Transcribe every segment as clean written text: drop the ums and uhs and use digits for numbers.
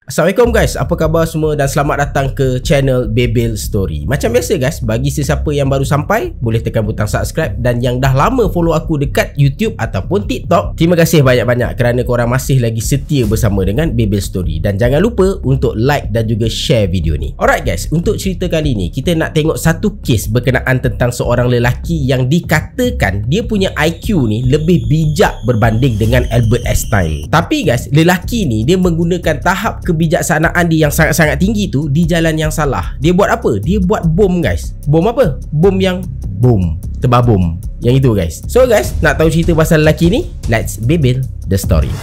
Assalamualaikum guys, apa khabar semua dan selamat datang ke channel Bebel Story. Macam biasa guys, bagi sesiapa yang baru sampai, boleh tekan butang subscribe. Dan yang dah lama follow aku dekat YouTube ataupun TikTok, terima kasih banyak-banyak kerana korang masih lagi setia bersama dengan Bebel Story. Dan jangan lupa untuk like dan juga share video ni. Alright guys, untuk cerita kali ni, kita nak tengok satu kes berkenaan tentang seorang lelaki yang dikatakan dia punya IQ ni lebih bijak berbanding dengan Albert Einstein. Tapi guys, lelaki ni dia menggunakan tahap kebijaksanaan dia yang sangat-sangat tinggi tu di jalan yang salah. Dia buat apa? Dia buat bom guys. Bom apa? Bom yang boom, tebah bom. Yang itu guys. So guys, nak tahu cerita pasal lelaki ni? Let's Bebel the story.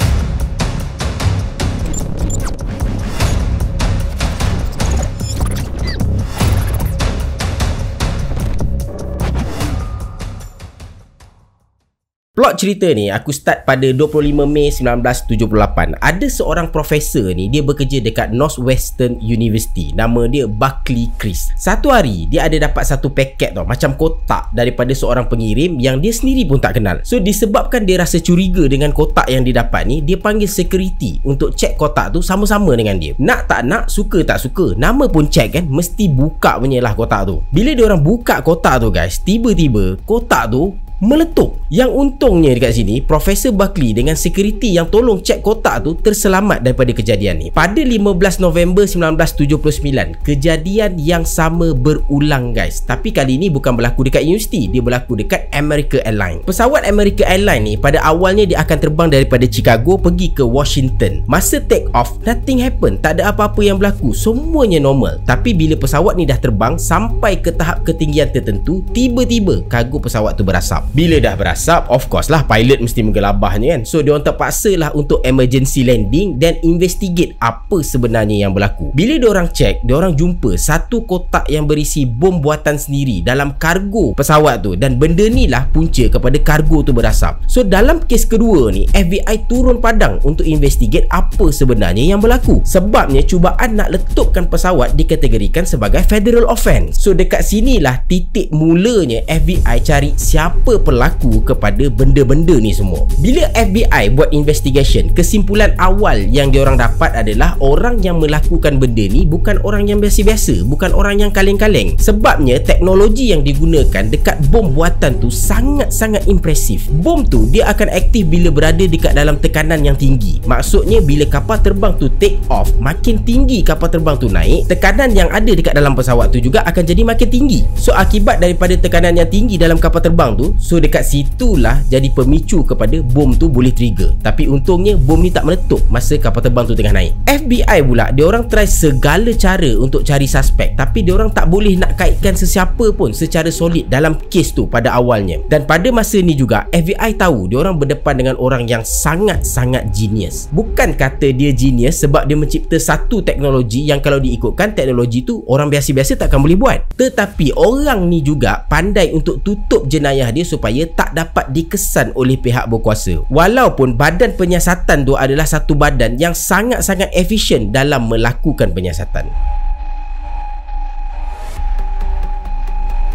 Plot cerita ni aku start pada 25 Mei 1978. Ada seorang profesor ni, dia bekerja dekat Northwestern University. Nama dia Buckley Chris. Satu hari dia ada dapat satu paket tau, macam kotak daripada seorang pengirim yang dia sendiri pun tak kenal. So disebabkan dia rasa curiga dengan kotak yang dia dapat ni, dia panggil security untuk check kotak tu sama-sama dengan dia. Nak tak nak, suka tak suka, nama pun check kan, mesti buka punya lah kotak tu. Bila dia orang buka kotak tu guys, tiba-tiba kotak tu meletup. Yang untungnya dekat sini, Profesor Buckley dengan security yang tolong cek kotak tu terselamat daripada kejadian ni. Pada 15 November 1979, kejadian yang sama berulang guys. Tapi kali ni bukan berlaku dekat universiti, dia berlaku dekat American Airlines. Pesawat American Airlines ni pada awalnya dia akan terbang daripada Chicago pergi ke Washington. Masa take off, nothing happen, tak ada apa-apa yang berlaku, semuanya normal. Tapi bila pesawat ni dah terbang sampai ke tahap ketinggian tertentu, tiba-tiba kargo pesawat tu berasap. Bila dah berasap, of course lah pilot mesti menggelabahnya kan. So diorang terpaksa lah untuk emergency landing dan investigate apa sebenarnya yang berlaku. Bila diorang check, diorang jumpa satu kotak yang berisi bom buatan sendiri dalam kargo pesawat tu. Dan benda ni lah punca kepada kargo tu berasap. So dalam kes kedua ni, FBI turun padang untuk investigate apa sebenarnya yang berlaku. Sebabnya cubaan nak letupkan pesawat dikategorikan sebagai federal offense. So dekat sinilah titik mulanya FBI cari siapa pelaku kepada benda-benda ni semua. Bila FBI buat investigation, kesimpulan awal yang diorang dapat adalah orang yang melakukan benda ni bukan orang yang biasa-biasa, bukan orang yang kaleng-kaleng. Sebabnya teknologi yang digunakan dekat bom buatan tu sangat-sangat impresif. Bom tu dia akan aktif bila berada dekat dalam tekanan yang tinggi. Maksudnya bila kapal terbang tu take off, makin tinggi kapal terbang tu naik, tekanan yang ada dekat dalam pesawat tu juga akan jadi makin tinggi. So akibat daripada tekanan yang tinggi dalam kapal terbang tu, so dekat situlah jadi pemicu kepada bom tu boleh trigger. Tapi untungnya bom ni tak meletup masa kapal terbang tu tengah naik. FBI pula, diorang try segala cara untuk cari suspek, tapi diorang tak boleh nak kaitkan sesiapa pun secara solid dalam kes tu pada awalnya. Dan pada masa ni juga FBI tahu diorang berdepan dengan orang yang sangat-sangat genius. Bukan kata dia genius sebab dia mencipta satu teknologi yang kalau diikutkan teknologi tu orang biasa-biasa takkan boleh buat. Tetapi orang ni juga pandai untuk tutup jenayah dia supaya tak dapat dikesan oleh pihak berkuasa. Walaupun badan penyiasatan tu adalah satu badan yang sangat-sangat efisien dalam melakukan penyiasatan.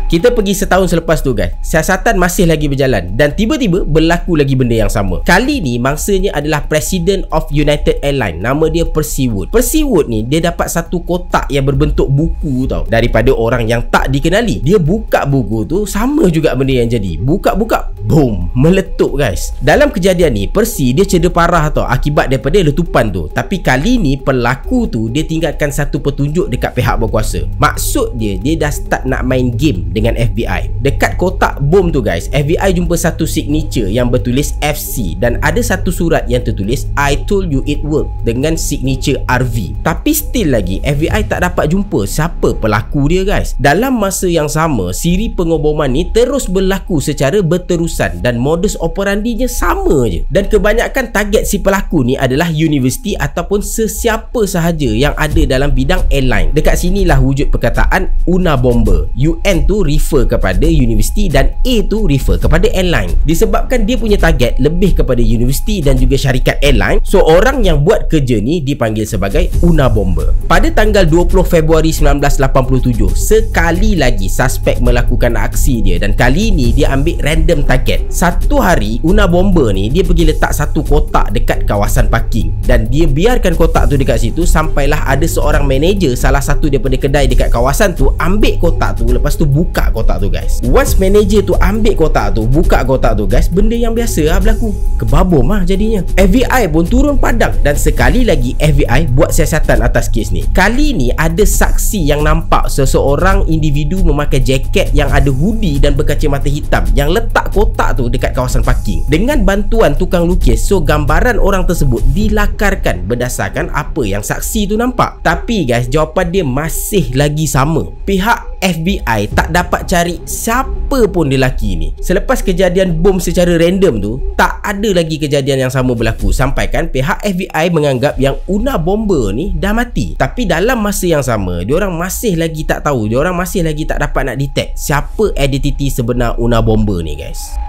Kita pergi setahun selepas tu guys, siasatan masih lagi berjalan dan tiba-tiba berlaku lagi benda yang sama. Kali ni mangsanya adalah President of United Airlines, nama dia Percy Wood. Percy Wood ni dia dapat satu kotak yang berbentuk buku tau, daripada orang yang tak dikenali. Dia buka buku tu, sama juga benda yang jadi. Buka-buka, boom, meletup guys. Dalam kejadian ni, Percy dia cedera parah tau akibat daripada letupan tu. Tapi kali ni pelaku tu dia tinggalkan satu petunjuk dekat pihak berkuasa. Maksud dia dah start nak main game dengan FBI. Dekat kotak bom tu guys, FBI jumpa satu signature yang bertulis FC dan ada satu surat yang tertulis I told you it worked dengan signature RV. Tapi still lagi FBI tak dapat jumpa siapa pelaku dia guys. Dalam masa yang sama, siri pengoboman ni terus berlaku secara berterusan dan modus operandinya sama je. Dan kebanyakan target si pelaku ni adalah universiti ataupun sesiapa sahaja yang ada dalam bidang airline. Dekat sinilah wujud perkataan Una Bomber. UN tu refer kepada universiti dan A tu refer kepada airline. Disebabkan dia punya target lebih kepada universiti dan juga syarikat airline, so orang yang buat kerja ni dipanggil sebagai Una Bomber. Pada tanggal 20 Februari 1987, sekali lagi suspek melakukan aksi dia dan kali ni dia ambil random target target. Satu hari Una Bomber ni dia pergi letak satu kotak dekat kawasan parking dan dia biarkan kotak tu dekat situ sampailah ada seorang manager salah satu daripada kedai dekat kawasan tu ambil kotak tu, lepas tu buka kotak tu guys. Once manager tu ambil kotak tu, buka kotak tu guys, benda yang biasa lah berlaku. Kebabom lah jadinya. FBI pun turun padang dan sekali lagi FBI buat siasatan atas kes ni. Kali ni ada saksi yang nampak seseorang individu memakai jaket yang ada hoodie dan berkacamata hitam yang letak kotak tu dekat kawasan parking. Dengan bantuan tukang lukis, so gambaran orang tersebut dilakarkan berdasarkan apa yang saksi tu nampak. Tapi guys, jawapan dia masih lagi sama. Pihak FBI tak dapat cari siapa pun lelaki ni. Selepas kejadian bom secara random tu, tak ada lagi kejadian yang sama berlaku. Sampaikan pihak FBI menganggap yang Una Bomber ni dah mati. Tapi dalam masa yang sama, diorang masih lagi tak tahu, diorang masih lagi tak dapat nak detect siapa identiti sebenar Una Bomber ni guys.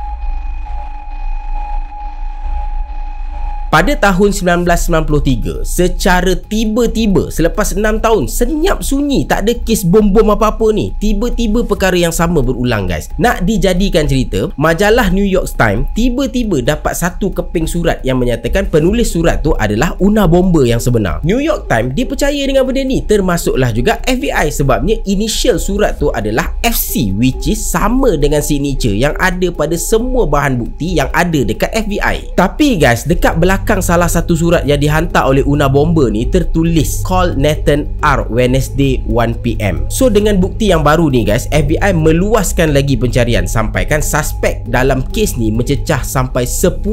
Pada tahun 1993, secara tiba-tiba selepas 6 tahun senyap sunyi, tak ada kes bom-bom apa-apa ni, tiba-tiba perkara yang sama berulang guys. Nak dijadikan cerita, majalah New York Times tiba-tiba dapat satu keping surat yang menyatakan penulis surat tu adalah Una Bomber yang sebenar. New York Times dia percaya dengan benda ni, termasuklah juga FBI, sebabnya initial surat tu adalah FC, which is sama dengan signature yang ada pada semua bahan bukti yang ada dekat FBI. Tapi guys, dekat belakang salah satu surat yang dihantar oleh Una Bomber ni tertulis call Nathan R Wednesday 1 PM. So dengan bukti yang baru ni guys, FBI meluaskan lagi pencarian, sampaikan suspek dalam kes ni mencecah sampai 10,000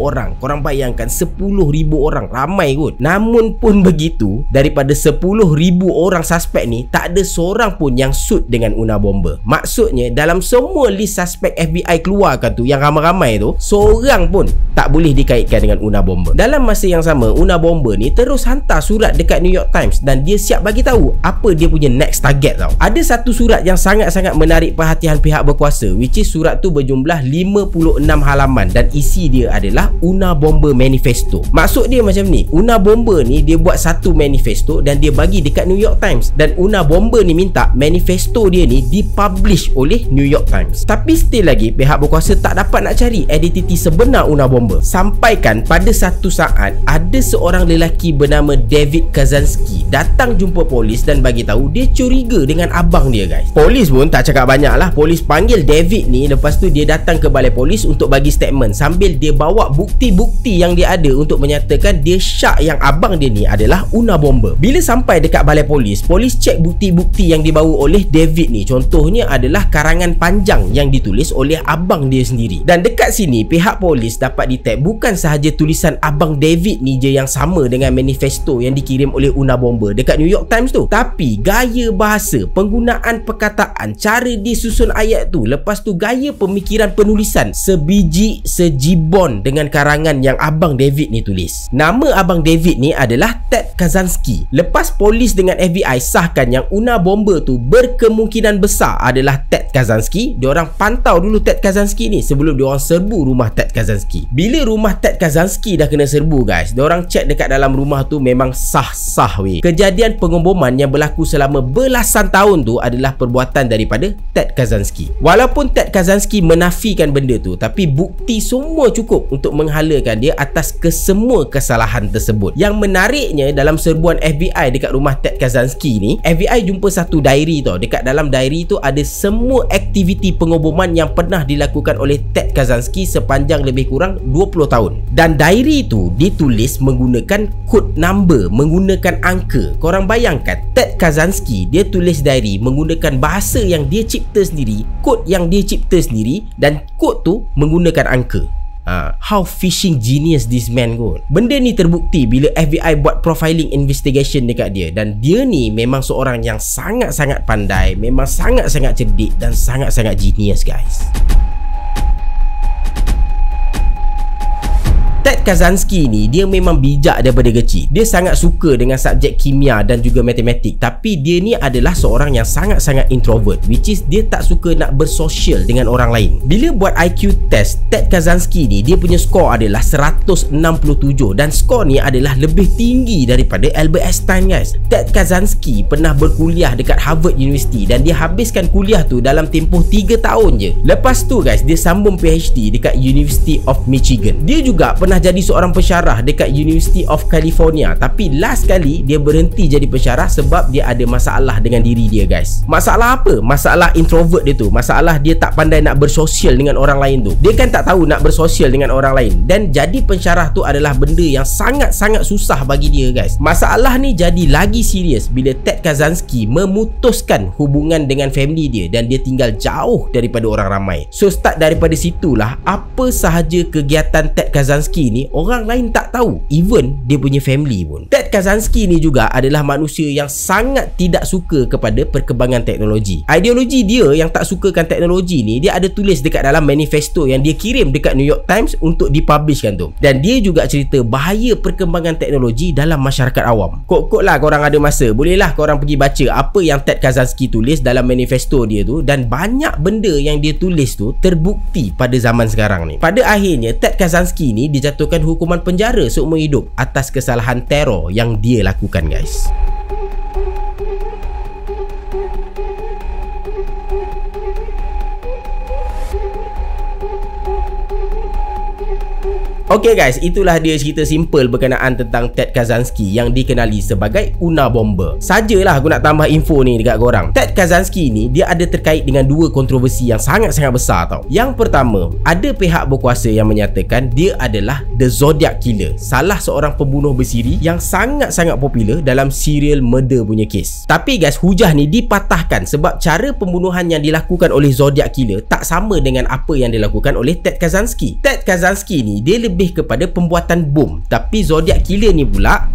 orang. Korang bayangkan 10,000 orang, ramai kot. Namun pun begitu, daripada 10,000 orang suspek ni tak ada seorang pun yang suit dengan Una Bomber. Maksudnya dalam semua list suspek FBI keluarkan tu yang ramai-ramai tu, seorang pun tak boleh dikaitkan dengan Una Bomber. Dalam masa yang sama, Una Bomber ni terus hantar surat dekat New York Times dan dia siap bagi tahu apa dia punya next target tau. Ada satu surat yang sangat-sangat menarik perhatian pihak berkuasa, which is surat tu berjumlah 56 halaman dan isi dia adalah Una Bomber Manifesto. Maksud dia macam ni, Una Bomber ni dia buat satu manifesto dan dia bagi dekat New York Times, dan Una Bomber ni minta manifesto dia ni dipublish oleh New York Times. Tapi still lagi pihak berkuasa tak dapat nak cari identiti sebenar Una Bomber. Sampaikan pada satu saat ada seorang lelaki bernama David Kazansky datang jumpa polis dan bagi tahu dia curiga dengan abang dia guys. Polis pun tak cakap banyak lah. Polis panggil David ni, lepas tu dia datang ke balai polis untuk bagi statement sambil dia bawa bukti-bukti yang dia ada untuk menyatakan dia syak yang abang dia ni adalah Una Bomber. Bila sampai dekat balai polis, polis cek bukti-bukti yang dibawa oleh David ni. Contohnya adalah karangan panjang yang ditulis oleh abang dia sendiri. Dan dekat sini pihak polis dapat detect bukan sahaja tulisan abang David ni je yang sama dengan manifesto yang dikirim oleh Una Bomber dekat New York Times tu, tapi gaya bahasa, penggunaan perkataan, cara disusun ayat tu, lepas tu gaya pemikiran penulisan sebiji sejibon dengan karangan yang abang David ni tulis. Nama abang David ni adalah Ted Kazansky. Lepas polis dengan FBI sahkan yang Una Bomber tu berkemungkinan besar adalah Ted Kazansky, diorang pantau dulu Ted Kazansky ni sebelum diorang serbu rumah Ted Kazansky. Bila rumah Ted Kazansky dah kena serbu guys, diorang cek dekat dalam rumah tu memang sah-sah weh. Kejadian pengeboman yang berlaku selama belasan tahun tu adalah perbuatan daripada Ted Kazansky. Walaupun Ted Kazansky menafikan benda tu, tapi bukti semua cukup untuk menghalakan dia atas kesemua kesalahan tersebut. Yang menariknya, dalam serbuan FBI dekat rumah Ted Kazansky ni, FBI jumpa satu diary tau. Dekat dalam diary tu ada semua aktiviti pengeboman yang pernah dilakukan oleh Ted Kazansky sepanjang lebih kurang 20 tahun. Dan diary tu ditulis menggunakan code number, menggunakan angka. Korang bayangkan, Ted Kazansky dia tulis diary menggunakan bahasa yang dia cipta sendiri, kod yang dia cipta sendiri, dan kod tu menggunakan angka. How phishing genius this man kot. Benda ni terbukti bila FBI buat profiling investigation dekat dia, dan dia ni memang seorang yang sangat-sangat pandai, memang sangat-sangat cerdik dan sangat-sangat genius guys. Ted Kaczynski ni dia memang bijak daripada kecil. Dia sangat suka dengan subjek kimia dan juga matematik. Tapi dia ni adalah seorang yang sangat-sangat introvert, which is dia tak suka nak bersosial dengan orang lain. Bila buat IQ test, Ted Kaczynski ni dia punya skor adalah 167 dan skor ni adalah lebih tinggi daripada Albert Einstein, guys. Ted Kaczynski pernah berkuliah dekat Harvard University dan dia habiskan kuliah tu dalam tempoh 3 tahun je. Lepas tu guys, dia sambung PhD dekat University of Michigan. Dia juga pernah jadi seorang pensyarah dekat University of California, tapi last kali dia berhenti jadi pensyarah sebab dia ada masalah dengan diri dia, guys. Masalah apa? Masalah introvert dia tu. Masalah dia tak pandai nak bersosial dengan orang lain tu. Dia kan tak tahu nak bersosial dengan orang lain, dan jadi pensyarah tu adalah benda yang sangat-sangat susah bagi dia, guys. Masalah ni jadi lagi serius bila Ted Kaczynski memutuskan hubungan dengan family dia dan dia tinggal jauh daripada orang ramai. So start daripada situlah apa sahaja kegiatan Ted Kaczynski ni orang lain tak tahu, even dia punya family pun. Ted Kaczynski ni juga adalah manusia yang sangat tidak suka kepada perkembangan teknologi. Ideologi dia yang tak sukakan teknologi ni dia ada tulis dekat dalam manifesto yang dia kirim dekat New York Times untuk dipublishkan tu. Dan dia juga cerita bahaya perkembangan teknologi dalam masyarakat awam. Kok lah korang ada masa, bolehlah korang pergi baca apa yang Ted Kaczynski tulis dalam manifesto dia tu, dan banyak benda yang dia tulis tu terbukti pada zaman sekarang ni. Pada akhirnya Ted Kaczynski ni dijatuhkan hukuman penjara seumur hidup atas kesalahan teror yang dia lakukan, guys. Okay guys, itulah dia cerita simple berkenaan tentang Ted Kaczynski yang dikenali sebagai Una Bomber. Sajalah aku nak tambah info ni dekat korang. Ted Kaczynski ni dia ada terkait dengan dua kontroversi yang sangat-sangat besar tau. Yang pertama, ada pihak berkuasa yang menyatakan dia adalah The Zodiac Killer, salah seorang pembunuh bersiri yang sangat-sangat popular dalam serial murder punya kes. Tapi guys, hujah ni dipatahkan sebab cara pembunuhan yang dilakukan oleh Zodiac Killer tak sama dengan apa yang dilakukan oleh Ted Kaczynski. Ted Kaczynski ni dia lebih kepada pembuatan bom, tapi Zodiac Killer ni pula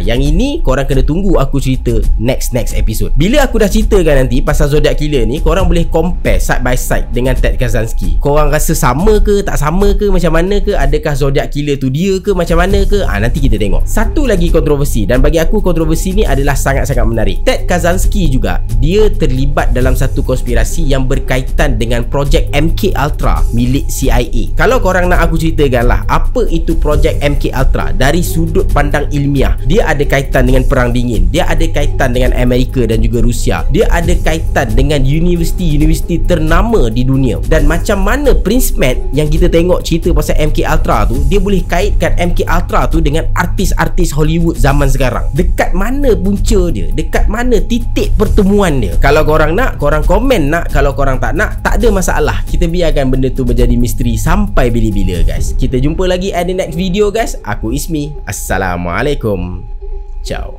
yang ini korang kena tunggu aku cerita next episode. Bila aku dah ceritakan nanti pasal Zodiac Killer ni, korang boleh compare side by side dengan Ted Kaczynski. Korang rasa sama ke, tak sama ke, macam mana ke, adakah Zodiac Killer tu dia ke, macam mana ke, nanti kita tengok. Satu lagi kontroversi, dan bagi aku kontroversi ni adalah sangat-sangat menarik. Ted Kaczynski juga dia terlibat dalam satu konspirasi yang berkaitan dengan projek MK Ultra milik CIA. Kalau korang nak aku ceritakan lah apa itu projek MK Ultra dari sudut pandang ilmiah, dia ada kaitan dengan Perang Dingin, dia ada kaitan dengan Amerika dan juga Rusia, dia ada kaitan dengan universiti-universiti ternama di dunia. Dan macam mana Prince Matt yang kita tengok cerita pasal MK Ultra tu, dia boleh kaitkan MK Ultra tu dengan artis-artis Hollywood zaman sekarang. Dekat mana punca dia, dekat mana titik pertemuan dia? Kalau korang nak, korang komen nak. Kalau korang tak nak, tak ada masalah. Kita biarkan benda tu menjadi misteri sampai bila-bila, guys. Kita jumpa lagi at the next video, guys. Aku Ismi. Assalamualaikum. Ciao.